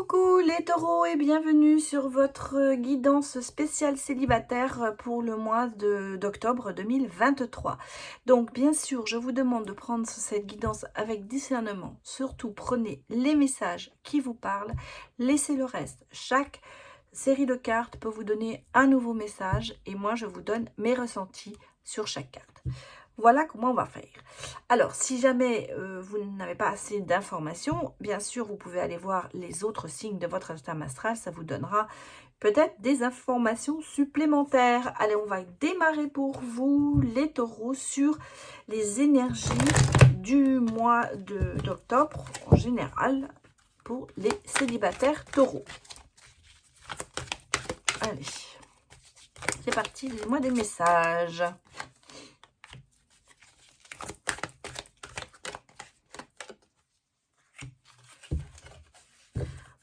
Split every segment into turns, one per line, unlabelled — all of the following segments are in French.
Coucou les taureaux et bienvenue sur votre guidance spéciale célibataire pour le mois d'octobre 2023. Donc bien sûr, je vous demande de prendre cette guidance avec discernement. Surtout, prenez les messages qui vous parlent, laissez le reste. Chaque série de cartes peut vous donner un nouveau message et moi je vous donne mes ressentis sur chaque carte. Voilà comment on va faire. Alors, si jamais vous n'avez pas assez d'informations, bien sûr, vous pouvez aller voir les autres signes de votre thème astral. Ça vous donnera peut-être des informations supplémentaires. Allez, on va démarrer pour vous, les taureaux, sur les énergies du mois d'octobre, en général, pour les célibataires taureaux. Allez, c'est parti, lisez-moi des messages.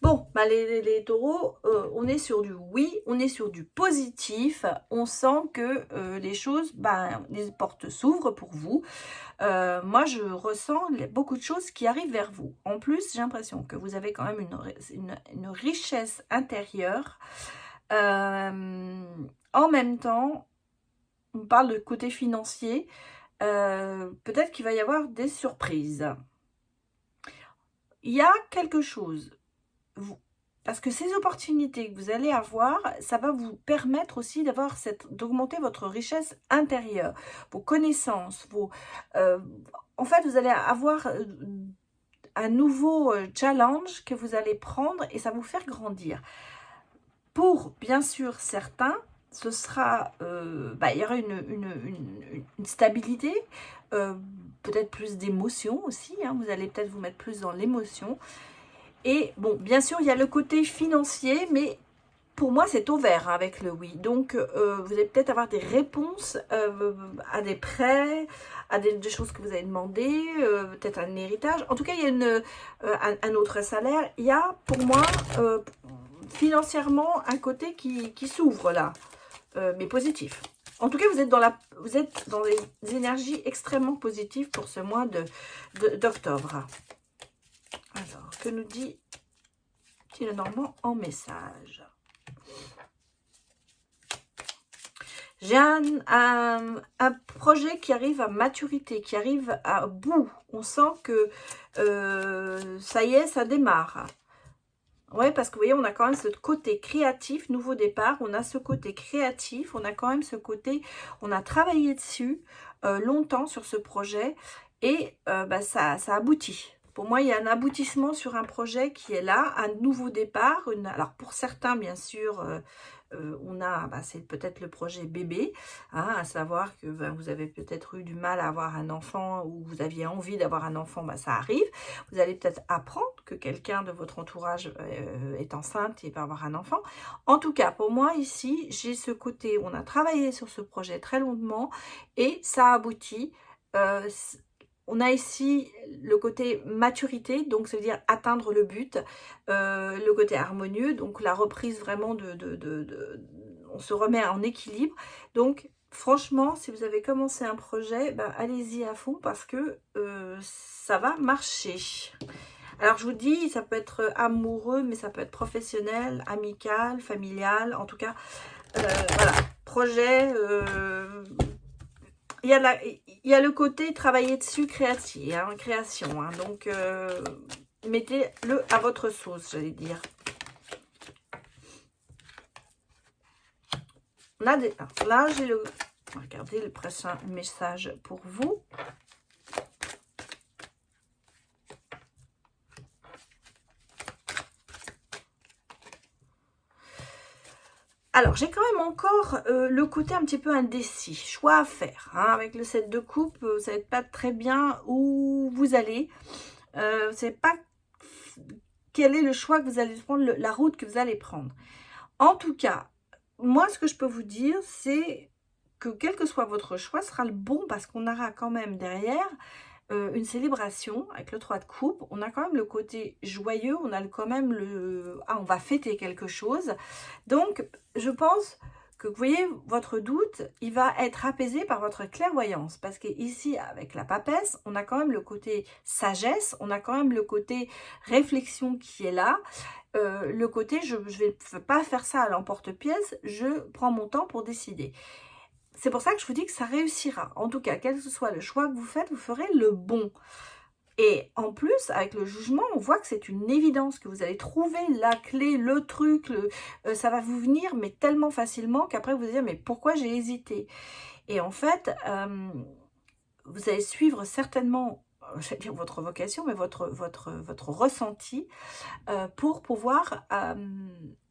Bon, bah les taureaux, on est sur du oui, on est sur du positif. On sent que les choses, les portes s'ouvrent pour vous. Moi, je ressens beaucoup de choses qui arrivent vers vous. En plus, j'ai l'impression que vous avez quand même une richesse intérieure. En même temps, on parle de côté financier. Peut-être qu'il va y avoir des surprises. Il y a quelque chose. Parce que ces opportunités que vous allez avoir, ça va vous permettre aussi d'augmenter votre richesse intérieure, vos connaissances, en fait, vous allez avoir un nouveau challenge que vous allez prendre et ça va vous faire grandir. Pour, bien sûr, certains, ce sera, il y aura une stabilité, peut-être plus d'émotion aussi, hein, vous allez peut-être vous mettre plus dans l'émotion. Et bon, bien sûr, il y a le côté financier, mais pour moi, c'est au vert avec le oui. Donc, vous allez peut-être avoir des réponses à des prêts, à des choses que vous avez demandées, peut-être un héritage. En tout cas, il y a un autre salaire. Il y a, pour moi, financièrement, un côté qui s'ouvre là, mais positif. En tout cas, vous êtes dans des énergies extrêmement positives pour ce mois d'octobre. Alors, que nous dit le Normand en message? J'ai un projet qui arrive à maturité, qui arrive à bout. On sent que ça y est, ça démarre. Ouais, parce que vous voyez, on a quand même ce côté créatif, nouveau départ. On a ce côté créatif, on a quand même ce côté, on a travaillé dessus longtemps sur ce projet et ça aboutit. Pour moi, il y a un aboutissement sur un projet qui est là, un nouveau départ. Alors, pour certains, bien sûr, c'est peut-être le projet bébé, hein, à savoir que vous avez peut-être eu du mal à avoir un enfant ou vous aviez envie d'avoir un enfant, ça arrive. Vous allez peut-être apprendre que quelqu'un de votre entourage est enceinte et va avoir un enfant. En tout cas, pour moi, ici, j'ai ce côté, on a travaillé sur ce projet très longuement et ça aboutit. On a ici le côté maturité, donc ça veut dire atteindre le but, le côté harmonieux, donc la reprise vraiment on se remet en équilibre. Donc franchement, si vous avez commencé un projet, allez-y à fond parce que ça va marcher. Alors je vous dis, ça peut être amoureux, mais ça peut être professionnel, amical, familial, en tout cas, voilà, projet... Il y a le côté travailler dessus, création. Hein, donc, mettez-le à votre sauce, j'allais dire. Là, j'ai regardez le prochain message pour vous. Alors, j'ai quand même encore le côté un petit peu indécis, choix à faire. Hein, avec le 7 de coupe, vous ne savez pas très bien où vous allez. Vous ne savez pas quel est le choix que vous allez prendre, la route que vous allez prendre. En tout cas, moi, ce que je peux vous dire, c'est que quel que soit votre choix, sera le bon parce qu'on aura quand même derrière une célébration avec le 3 de coupe. On a quand même le côté joyeux, on a quand même on va fêter quelque chose. Donc, je pense que, vous voyez, votre doute, il va être apaisé par votre clairvoyance. Parce que ici, avec la papesse, on a quand même le côté sagesse, on a quand même le côté réflexion qui est là. le côté, je ne vais pas faire ça à l'emporte-pièce, je prends mon temps pour décider. C'est pour ça que je vous dis que ça réussira. En tout cas, quel que soit le choix que vous faites, vous ferez le bon. Et en plus, avec le jugement, on voit que c'est une évidence, que vous allez trouver la clé, le truc, ça va vous venir, mais tellement facilement qu'après vous allez dire, mais pourquoi j'ai hésité? Et en fait, vous allez suivre certainement, j'allais dire votre vocation, mais votre ressenti pour pouvoir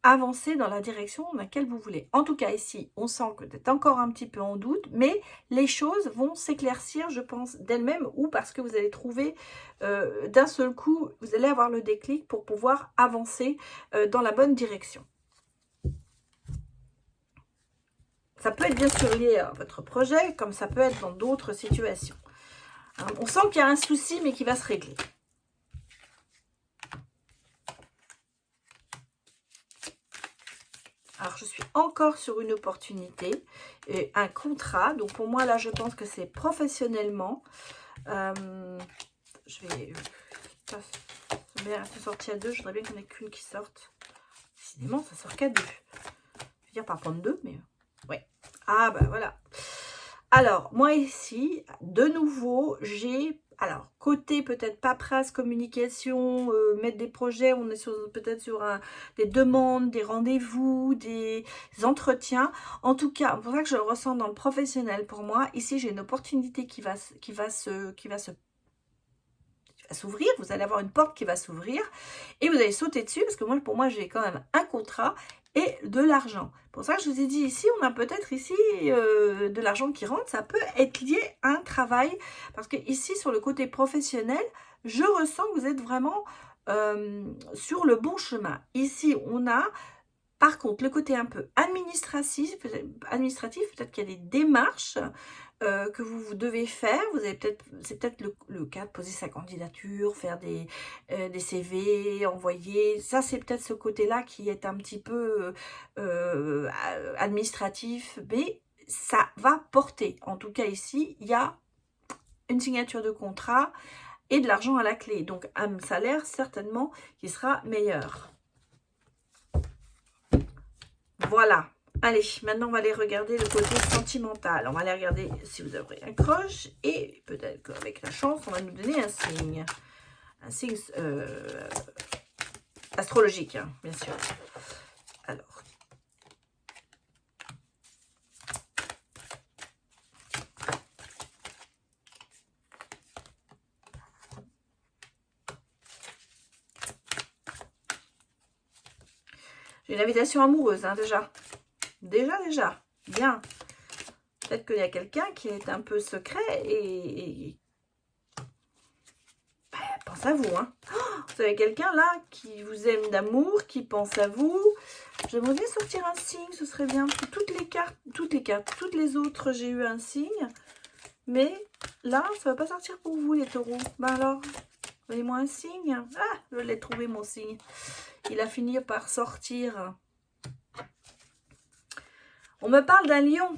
avancer dans la direction dans laquelle vous voulez. En tout cas, ici, on sent que vous êtes encore un petit peu en doute, mais les choses vont s'éclaircir, je pense, d'elles-mêmes, ou parce que vous allez trouver d'un seul coup, vous allez avoir le déclic pour pouvoir avancer dans la bonne direction. Ça peut être bien sûr lié à votre projet, comme ça peut être dans d'autres situations. Hein, on sent qu'il y a un souci, mais qui va se régler. Alors, je suis encore sur une opportunité, un contrat. Donc, pour moi, là, je pense que c'est professionnellement. Je vais... Ça se sortir à 2. Je voudrais bien qu'il n'y en ait qu'une qui sorte. Décidément, ça sort qu'à 2. Je veux dire, pas prendre 2, mais... Ouais. Ah, bah voilà. Alors, moi ici, de nouveau, j'ai... Alors, côté peut-être paperasse, communication, mettre des projets, on est peut-être sur des demandes, des rendez-vous, des entretiens. En tout cas, pour ça que je le ressens dans le professionnel pour moi. Ici, j'ai une opportunité qui va s'ouvrir. Vous allez avoir une porte qui va s'ouvrir et vous allez sauter dessus parce que moi, pour moi, j'ai quand même un contrat et de l'argent. Pour ça que je vous ai dit ici, on a peut-être ici de l'argent qui rentre. Ça peut être lié à un travail parce que ici, sur le côté professionnel, je ressens que vous êtes vraiment sur le bon chemin. Ici, on a par contre le côté un peu administratif, peut-être qu'il y a des démarches que vous devez faire. Vous avez c'est peut-être le cas de poser sa candidature, faire des CV, envoyer. Ça, c'est peut-être ce côté-là qui est un petit peu administratif, mais ça va porter. En tout cas, ici, il y a une signature de contrat et de l'argent à la clé. Donc, un salaire, certainement, qui sera meilleur. Voilà. Allez, maintenant on va aller regarder le côté sentimental. On va aller regarder si vous avez un crush. Et peut-être qu'avec la chance, on va nous donner un signe. Un signe astrologique, hein, bien sûr. Alors. J'ai une invitation amoureuse, hein, déjà. Déjà. Bien. Peut-être qu'il y a quelqu'un qui est un peu secret et... Ben, pense à vous, hein. Oh, vous avez quelqu'un là qui vous aime d'amour, qui pense à vous. J'aimerais bien sortir un signe, ce serait bien. Toutes les autres, j'ai eu un signe. Mais là, ça ne va pas sortir pour vous, les taureaux. Ben alors, donnez-moi un signe. Ah, je l'ai trouvé, mon signe. Il a fini par sortir. On me parle d'un lion.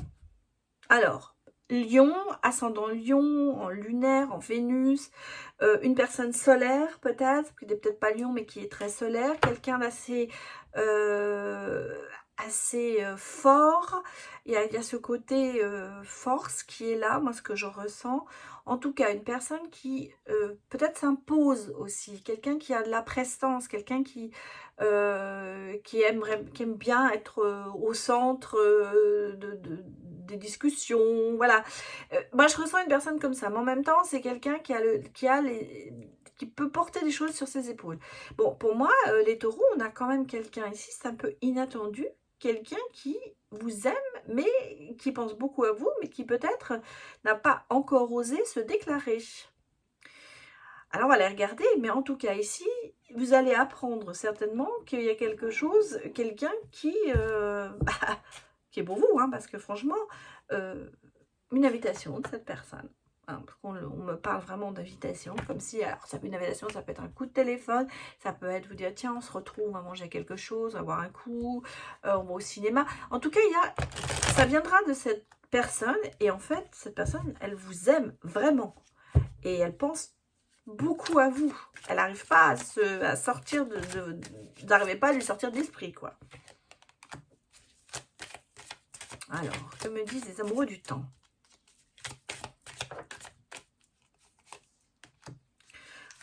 Alors, lion, ascendant lion, en lunaire, en Vénus, une personne solaire peut-être, qui n'est peut-être pas lion mais qui est très solaire, quelqu'un d'assez fort. Il y a ce côté force qui est là, moi ce que je ressens. En tout cas, une personne qui peut-être s'impose aussi, quelqu'un qui a de la prestance, quelqu'un qui aime bien être au centre des discussions, voilà. Moi, je ressens une personne comme ça, mais en même temps, c'est quelqu'un qui peut porter des choses sur ses épaules. Bon, pour moi, les taureaux, on a quand même quelqu'un ici, c'est un peu inattendu, quelqu'un qui vous aime, mais qui pense beaucoup à vous, mais qui peut-être n'a pas encore osé se déclarer. Alors, on va aller regarder, mais en tout cas, ici, vous allez apprendre certainement qu'il y a quelque chose, quelqu'un qui est pour vous, hein, parce que franchement, une invitation de cette personne. Hein, parce qu'on me parle vraiment d'invitation, comme si, alors ça peut être une invitation, ça peut être un coup de téléphone, ça peut être vous dire, tiens, on se retrouve, on va manger quelque chose, on va boire un coup, on va au cinéma. En tout cas, ça viendra de cette personne, et en fait, cette personne, elle vous aime vraiment. Et elle pense beaucoup à vous. Elle n'arrive pas à sortir n'arrivez pas à lui sortir de l'esprit, quoi. Alors, que me disent les amoureux du temps?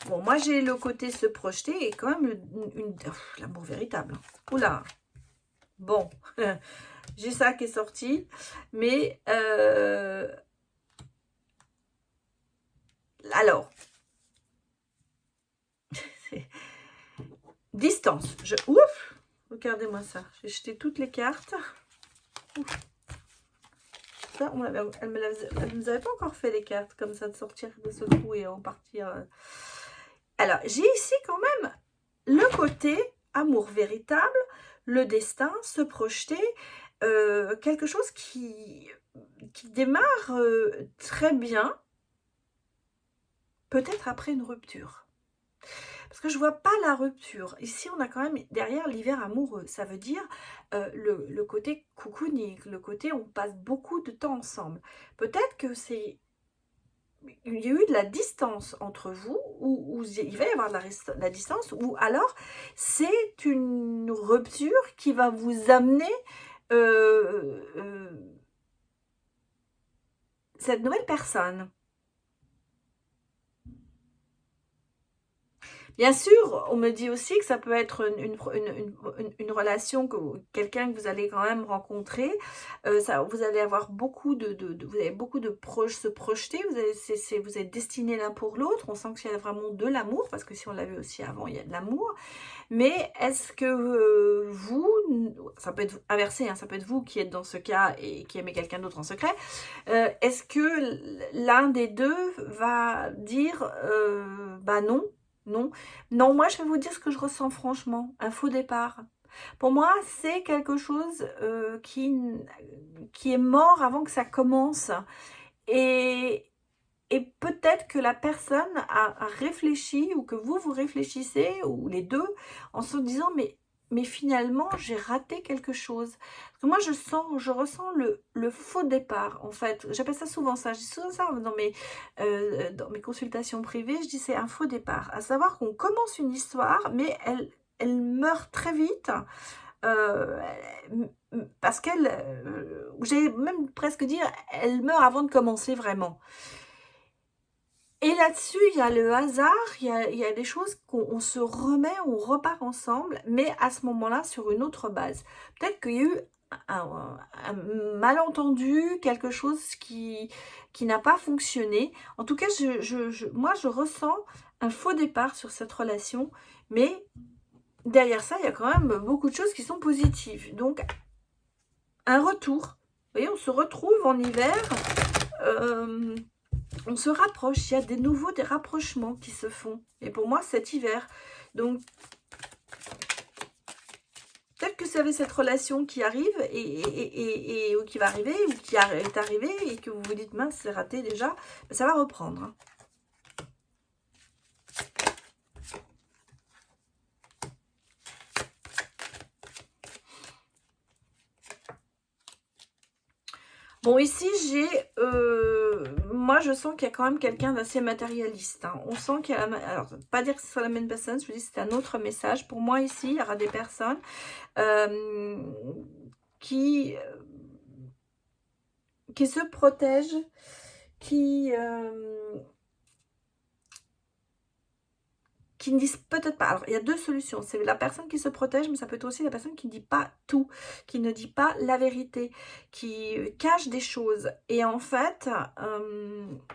Bon, moi, j'ai le côté se projeter et quand même l'amour véritable. Oula. Bon, j'ai ça qui est sorti. Mais, alors, distance. Ouf, regardez-moi ça. J'ai jeté toutes les cartes. Ouf. Ça, elle ne nous avait pas encore fait les cartes comme ça, de sortir de ce trou et en partir. Alors, j'ai ici quand même le côté amour véritable, le destin, se projeter, quelque chose qui démarre très bien, peut-être après une rupture. Parce que je vois pas la rupture. Ici, on a quand même derrière l'hiver amoureux. Ça veut dire le côté cocooning, le côté on passe beaucoup de temps ensemble. Peut-être que il y a eu de la distance entre vous, ou il va y avoir de la distance, ou alors c'est une rupture qui va vous amener cette nouvelle personne. Bien sûr, on me dit aussi que ça peut être une relation, quelqu'un que vous allez quand même rencontrer. Vous allez avoir beaucoup vous avez beaucoup de se projeter. Vous êtes destinés l'un pour l'autre. On sent qu'il y a vraiment de l'amour, parce que si on l'a vu aussi avant, il y a de l'amour. Mais est-ce que vous, ça peut être inversé, hein, ça peut être vous qui êtes dans ce cas et qui aimez quelqu'un d'autre en secret, est-ce que l'un des deux va dire bah non, non, non, moi je vais vous dire ce que je ressens franchement, un faux départ. Pour moi, c'est quelque chose qui est mort avant que ça commence. Et peut-être que la personne a réfléchi, ou que vous réfléchissez, ou les deux, en se disant mais finalement j'ai raté quelque chose. Parce que moi je ressens le faux départ, en fait. J'appelle ça souvent ça. Je dis souvent ça dans mes consultations privées. Je dis c'est un faux départ. À savoir qu'on commence une histoire, mais elle meurt très vite. Parce j'ai même presque dire, elle meurt avant de commencer vraiment. Et là-dessus, il y a le hasard, il y a des choses qu'on se remet, on repart ensemble, mais à ce moment-là, sur une autre base. Peut-être qu'il y a eu un malentendu, quelque chose qui n'a pas fonctionné. En tout cas, moi, je ressens un faux départ sur cette relation, mais derrière ça, il y a quand même beaucoup de choses qui sont positives. Donc, un retour. Vous voyez, on se retrouve en hiver. On se rapproche, il y a des rapprochements qui se font. Et pour moi, cet hiver. Donc, peut-être que vous avez cette relation qui arrive ou qui va arriver, ou qui est arrivée, et que vous vous dites, mince, c'est raté déjà. Ça va reprendre. Hein. Bon, ici, moi, je sens qu'il y a quand même quelqu'un d'assez matérialiste. Hein. On sent qu'il y a... Alors, pas dire que ce soit la même personne, je vous dis que c'est un autre message. Pour moi, ici, il y aura des personnes qui se protègent, qui ne disent peut-être pas. Alors, il y a deux solutions. C'est la personne qui se protège, mais ça peut être aussi la personne qui ne dit pas tout, qui ne dit pas la vérité, qui cache des choses. Et en fait,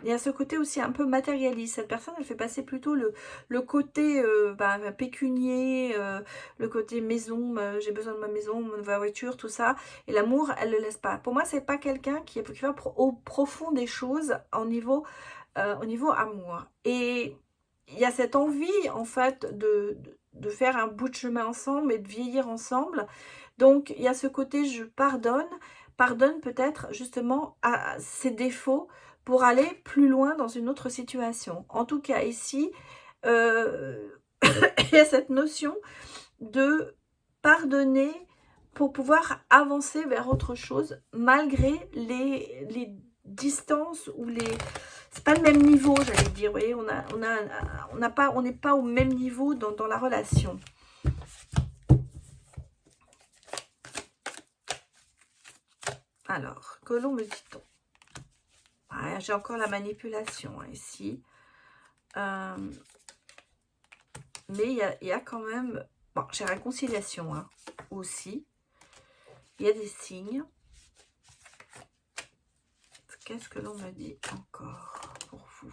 il y a ce côté aussi un peu matérialiste. Cette personne, elle fait passer plutôt le côté pécunier, le côté maison, j'ai besoin de ma maison, ma voiture, tout ça. Et l'amour, elle ne le laisse pas. Pour moi, c'est pas quelqu'un qui va au profond des choses au niveau amour. Et il y a cette envie, en fait, de faire un bout de chemin ensemble et de vieillir ensemble. Donc, il y a ce côté, je pardonne peut-être justement à ses défauts pour aller plus loin dans une autre situation. En tout cas, ici, il y a cette notion de pardonner pour pouvoir avancer vers autre chose, malgré distance ou c'est pas le même niveau, j'allais dire. Vous voyez, on n'est pas au même niveau dans la relation. Alors, que l'on me dit-on? Ouais, j'ai encore la manipulation hein, ici. Mais il y a quand même... Bon, j'ai réconciliation hein, aussi. Il y a des signes. Qu'est-ce que l'on me dit encore pour vous?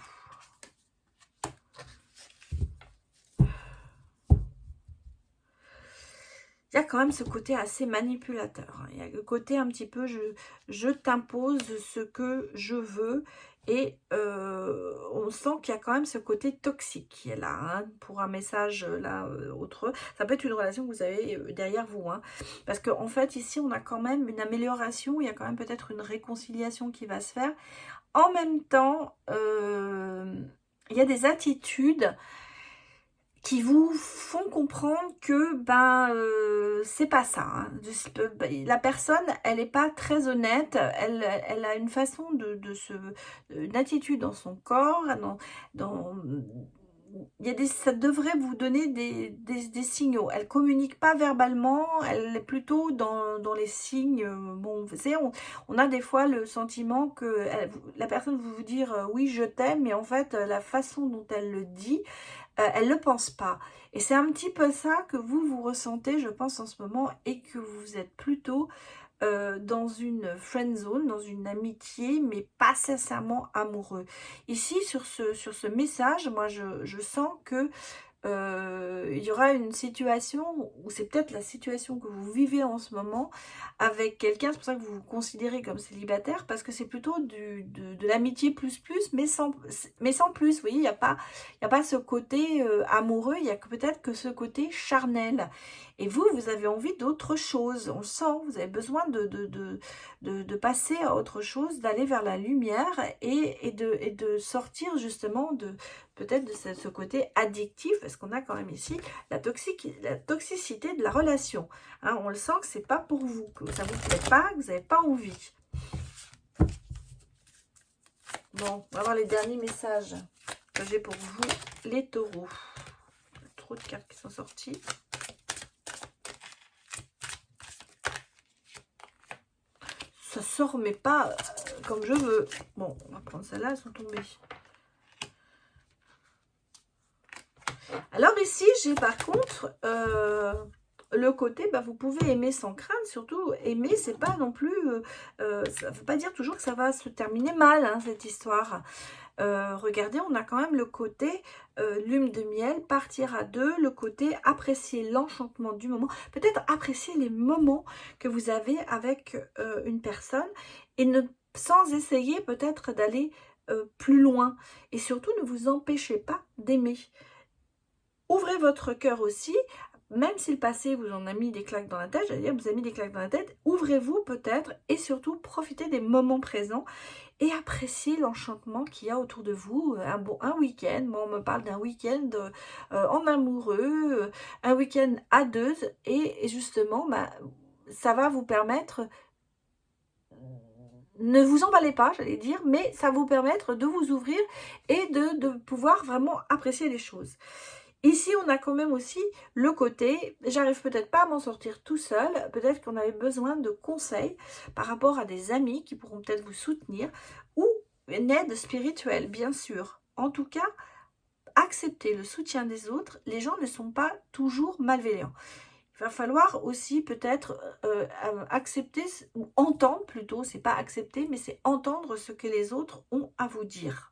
Il y a quand même ce côté assez manipulateur. Il y a le côté un petit peu, je t'impose ce que je veux. Et on sent qu'il y a quand même ce côté toxique qui est là. Hein, pour un message là, autre. Ça peut être une relation que vous avez derrière vous. Hein, parce qu'en fait, ici, on a quand même une amélioration. Il y a quand même peut-être une réconciliation qui va se faire. En même temps, il y a des attitudes qui vous font comprendre que c'est pas ça. Hein. La personne, elle n'est pas très honnête, elle a une façon une attitude dans son corps, ça devrait vous donner des signaux. Elle communique pas verbalement, elle est plutôt dans les signes. Bon, vous savez, on a des fois le sentiment que la personne vous dire oui je t'aime, mais en fait la façon dont elle le dit, elle ne le pense pas. Et c'est un petit peu ça que vous ressentez, je pense, en ce moment, et que vous êtes plutôt dans une friend zone, dans une amitié, mais pas sincèrement amoureux. Ici, sur ce message, moi, je sens que il y aura une situation, ou c'est peut-être la situation que vous vivez en ce moment avec quelqu'un, c'est pour ça que vous vous considérez comme célibataire, parce que c'est plutôt de l'amitié plus, mais sans plus, vous voyez, il n'y a pas ce côté amoureux, il y a peut-être que ce côté charnel. Et vous avez envie d'autre chose, on le sent, vous avez besoin de passer à autre chose, d'aller vers la lumière et de sortir justement peut-être de ce côté addictif, parce qu'on a quand même ici la toxicité de la relation. Hein, on le sent que c'est pas pour vous, que ça vous plaît pas, que vous n'avez pas envie. Bon, on va voir les derniers messages que j'ai pour vous, les taureaux. Il y a trop de cartes qui sont sorties. Ça sort, mais pas comme je veux. Bon, on va prendre celle-là, elles sont tombées. Alors ici, j'ai par contre le côté, vous pouvez aimer sans crainte, surtout aimer, c'est pas non plus, ça ne veut pas dire toujours que ça va se terminer mal, hein, cette histoire. Regardez, on a quand même le côté lune de miel, partir à deux, le côté apprécier l'enchantement du moment, peut-être apprécier les moments que vous avez avec une personne et sans essayer peut-être d'aller plus loin. Et surtout, ne vous empêchez pas d'aimer. Ouvrez votre cœur aussi, même si le passé vous en a mis des claques dans la tête, j'allais dire, vous avez mis des claques dans la tête, ouvrez-vous peut-être et surtout profitez des moments présents et appréciez l'enchantement qu'il y a autour de vous. Un week-end, moi on me parle d'un week-end en amoureux, un week-end à deux et justement, ça va vous permettre, ne vous emballez pas, j'allais dire, mais ça va vous permettre de vous ouvrir et de pouvoir vraiment apprécier les choses. Ici, on a quand même aussi le côté, j'arrive peut-être pas à m'en sortir tout seul, peut-être qu'on avait besoin de conseils par rapport à des amis qui pourront peut-être vous soutenir, ou une aide spirituelle, bien sûr. En tout cas, accepter le soutien des autres, les gens ne sont pas toujours malveillants. Il va falloir aussi peut-être accepter, ou entendre plutôt, c'est pas accepter, mais c'est entendre ce que les autres ont à vous dire.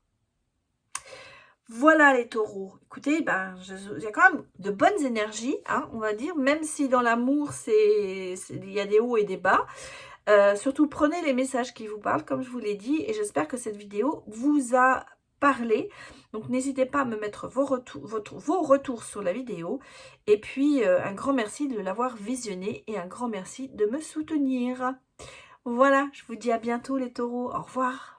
Voilà les taureaux. Écoutez, il y a quand même de bonnes énergies, hein, on va dire, même si dans l'amour, il y a des hauts et des bas. Surtout, prenez les messages qui vous parlent, comme je vous l'ai dit, et j'espère que cette vidéo vous a parlé. Donc, n'hésitez pas à me mettre vos retours sur la vidéo. Et puis, un grand merci de l'avoir visionné et un grand merci de me soutenir. Voilà, je vous dis à bientôt les taureaux. Au revoir.